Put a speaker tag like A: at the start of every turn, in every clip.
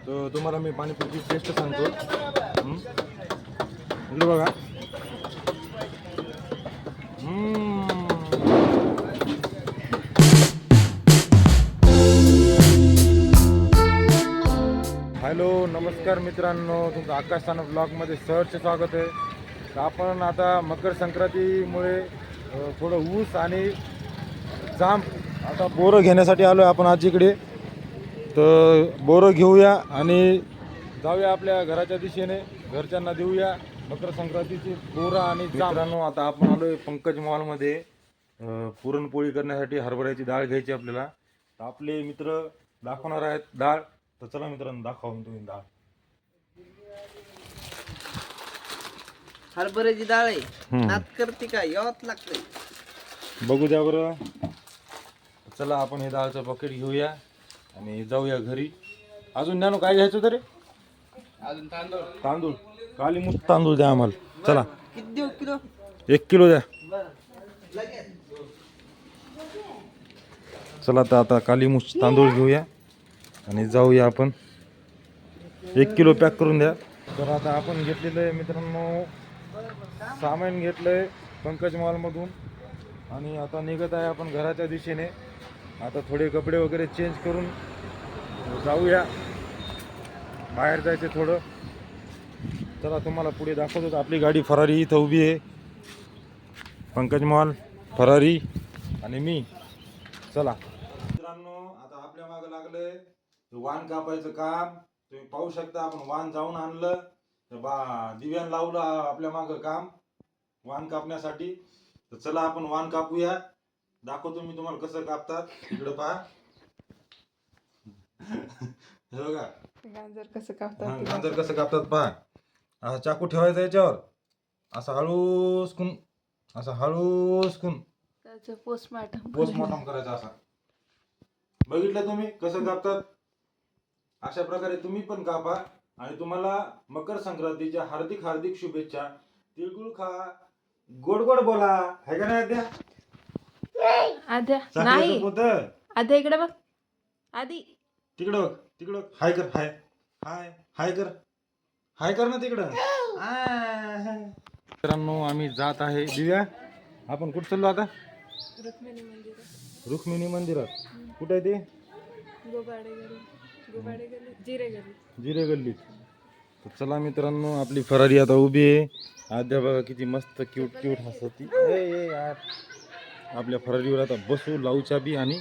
A: तर तुम्हाला मी पाणीपुरीची टेस्ट सांगतो. इकडे बघा. हॅलो नमस्कार मित्रांनो, तुमचं आकाश सानप ब्लॉगमध्ये सहर्ष स्वागत आहे. तर आपण आता मकर संक्रांतीमुळे थोडं ऊस आणि जांब आता बोरं घेण्यासाठी आलो आहे आपण आजीकडे. तर बोरं घेऊया आणि जाऊया आपल्या घराच्या दिशेने, घरच्यांना देऊया मकर संक्रांतीची बोरं आणि मित्रांनो. आता आपण आलो आहे पंकज मॉलमध्ये पुरणपोळी करण्यासाठी हरभऱ्याची डाळ घ्यायची आपल्याला. तर आपले मित्र दाखवणार आहेत डाळ. तर चला मित्रांनो, दाखवा तुम्ही डाळ.
B: हरभऱ्याची डाळ आहे. नात करते का यावत लागतंय.
A: बघू द्या बरं. चला आपण हे डाळचं पॅकेट घेऊया आणि जाऊया घरी. अजून ज्ञानो काय घ्यायचं तरी?
B: अजून तांदूळ.
A: तांदूळ कालीमुठ तांदूळ द्या आम्हाला. चला
B: किती देऊ किलो?
A: 1 किलो द्या.
B: बरं लगेच.
A: चला तर आता कालीमुठ तांदूळ घेऊया आणि जाऊया आपण. 1 किलो पॅक करून द्या. तर आता आपण घेतलेलं आहे मित्रांनो, सामान घेतलं आहे पंकज मॉलमधून आणि आता निघत आहे आपण घराच्या दिशेने. आता थोडे कपडे वगैरे चेंज करून जाऊया, बाहेर जायचे थोडं. चला तुम्हाला पुढे दाखवतो. आपली गाडी फरारी इथं उभी आहे. पंकज मॉल, फरारी आणि मी. चला मित्रांनो, आता आपल्या मागं लागलंय वाण कापायचं काम. तुम्ही पाहू शकता, आपण वाण जाऊन आणलं. तर दिव्यान लावलं आपल्या मागं काम वाण कापण्यासाठी. तर चला आपण वाण कापूया. दाखवतो मी तुम्हाला कसं कापतात. इकडे पहा. हे बघा
C: गाजर कसं कापतात.
A: गाजर कसं कापतात पहा. असा चाकू ठेवायचा याच्यावर, असा हळूसकून, असा हळूसकून
C: त्याचं पोस्टमॉर्टम
A: करायचा. असा बघितलं तुम्ही कसं कापतात. अशा प्रकारे तुम्ही पण कापा. आणि तुम्हाला मकर संक्रांतीच्या हार्दिक हार्दिक शुभेच्छा. तिळगुळ खा, गोड गोड बोला. है का नाही आद्या?
C: आद्या
A: साखरेचं
C: नाही.
A: पोतं.
C: आद्या इकडे बघ. आधी
A: तिकडं बघ, तिकडं हाय कर. हाय हाय हाय कर. हाय कर ना तिकडं. मित्रांनो आम्ही जात आहे. दिव्या, आपण कुठं चाललो आता?
C: रुक्मिणी मंदिर.
A: रुक्मिणी मंदिरात. कुठं आहे ते?
C: गोबाडे गल्ली, जिरे गल्ली.
A: जिरे गल्लीत. तर चला मित्रांनो, आपली फरारी आता उभी आहे. आद्या बघा किती मस्त क्यूट क्यूट हसती. यार आपल्या फरारीवर आता बसू, लावू चाबी आणि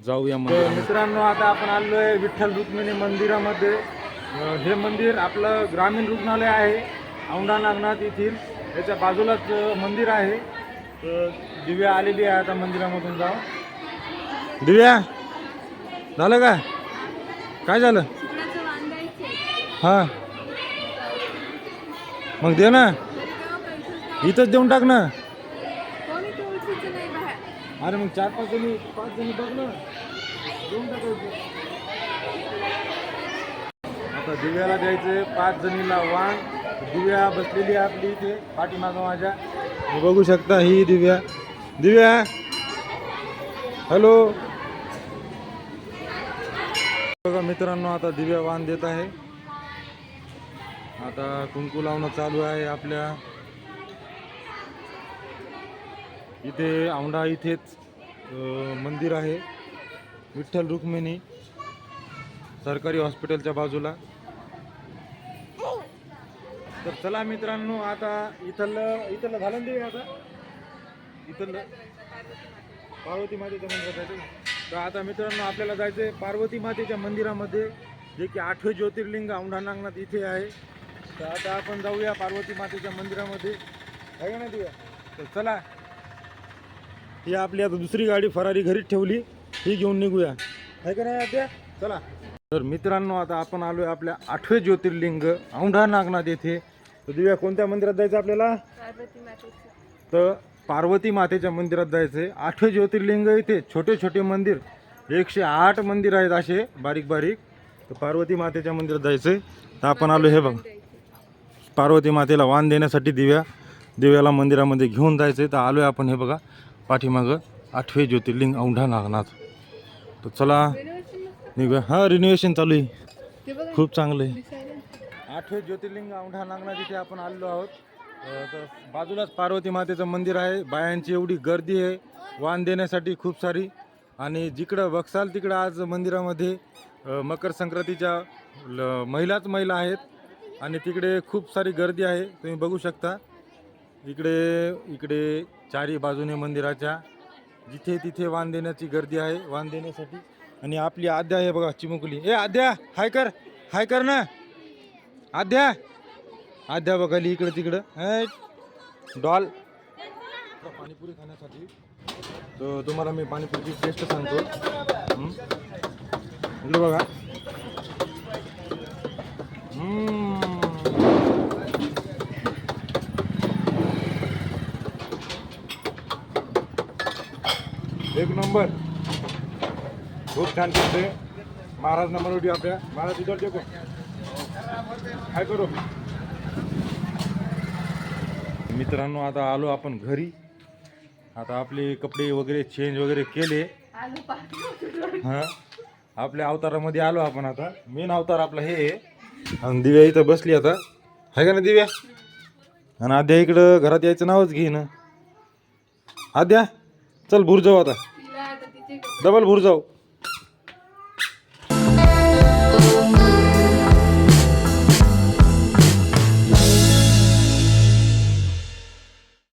A: जाऊया. मित्रांनो आता आपण आलोय विठ्ठल रुक्मिणी मंदिरामध्ये. हे मंदिर आपलं ग्रामीण रुग्णालय आहे औंढा नागनाथ येथील. त्याच्या बाजूलाच मंदिर आहे. तर दिव्या आलेली आहे आता मंदिरामधून जाऊ. दिव्या, झालं का? काय झालं? हा मग दे ना, इथंच देऊन टाक ना. अरे मग 4-5 जणी 5 जणी बघ ना, देऊन टाकायचं. आता दिव्याला द्यायचं 5 जणीला वाण. दिव्या बसलेली आहे आपली इथे पाठीमागं माझ्या. बघू शकता ही दिव्या. दिव्या हॅलो. बघा मित्रांनो, आता दिव्या वाण देत आहे. आता कुंकू लावणं चालू आहे आपल्या इथे. औंढा इथेच मंदिर आहे विठ्ठल रुक्मिणी सरकारी हॉस्पिटलच्या बाजूला. तर चला मित्रांनो, आता इथलं झालं देऊ. आता इथलं पार्वती मातेच्या मंदिरात जायचं. तर आता मित्रांनो आपल्याला जायचं आहे पार्वती मातेच्या मंदिरामध्ये, जे की 8वे ज्योतिर्लिंग औंढा नागनाथ इथे आहे. तर आता आपण जाऊया पार्वती मातेच्या मंदिरामध्ये, आहे का नाही दिव्या? तर चला, ही आपली आता दुसरी गाडी फरारी घरीच ठेवली, ही घेऊन निघूया, आहे का नाही आद्या? चला. तर मित्रांनो आता आपण आलोय आपल्या 8वे ज्योतिर्लिंग औंढा नागनाथ येथे. तर दिव्या कोणत्या मंदिरात जायचं आपल्याला? तर पार्वती मातेच्या मंदिरात जायचंय. 8वे ज्योतिर्लिंग इथे छोटे छोटे मंदिर 108 मंदिर आहेत असे बारीक बारीक. तर पार्वती मातेच्या मंदिरात जायचंय. तर आपण आलो, हे बघा पार्वती मातेला वाण देण्यासाठी दिव्याला मंदिरामध्ये घेऊन जायचंय. तर आलोय आपण, हे बघा पाठीमागं 8वे ज्योतिर्लिंग औंढा नागनाथ. तर चला निघूया. हां रिनोव्हेशन चालू आहे.
C: ते बघा
A: खूप चांगलं आहे.
C: दिसायला.
A: 8वे ज्योतिर्लिंग औंढा नागनाथ तिथे आपण आलेलो आहोत. तर बाजूलाच पार्वती मातेचं मंदिर आहे. बायांची एवढी गर्दी आहे वाण देण्यासाठी खूप सारी. आणि जिकडं बघसाल तिकडं आज मंदिरामध्ये मकर संक्रांतीच्या महिलाच महिला आहेत आणि तिकडे खूप सारी गर्दी आहे. तुम्ही बघू शकता इकडे चारी बाजूने मंदिराच्या जिथे तिथे वाण देण्याची गर्दी आहे वाण देण्यासाठी. आणि आपली आद्या आहे बघा चिमुकली. ए आद्या हाय कर ना आद्या बघाली इकडे तिकडं डॉल पाणीपुरी खाण्यासाठी. तर तुम्हाला मी पाणीपुरीची टेस्ट सांगतो. इकडे बघा. एक नंबर खूप छान दिसते. महाराज नंबर उठी आपल्या महाराज इधर देखो काय करू. मित्रांनो आता आलो आपण घरी. आता आपले कपडे वगैरे चेंज वगैरे केले. हां आपल्या अवतारामध्ये आलो आपण. आता मेन अवतार आपला हे आहे. आणि दिव्या इथं बसली आता आहे का ना दिव्या. आणि आद्या इकडं घरात यायचं नावच घे ना. आद्या चल भूर जाऊ आता.
C: तिला आता तिचे
A: डबल भूर जाऊ.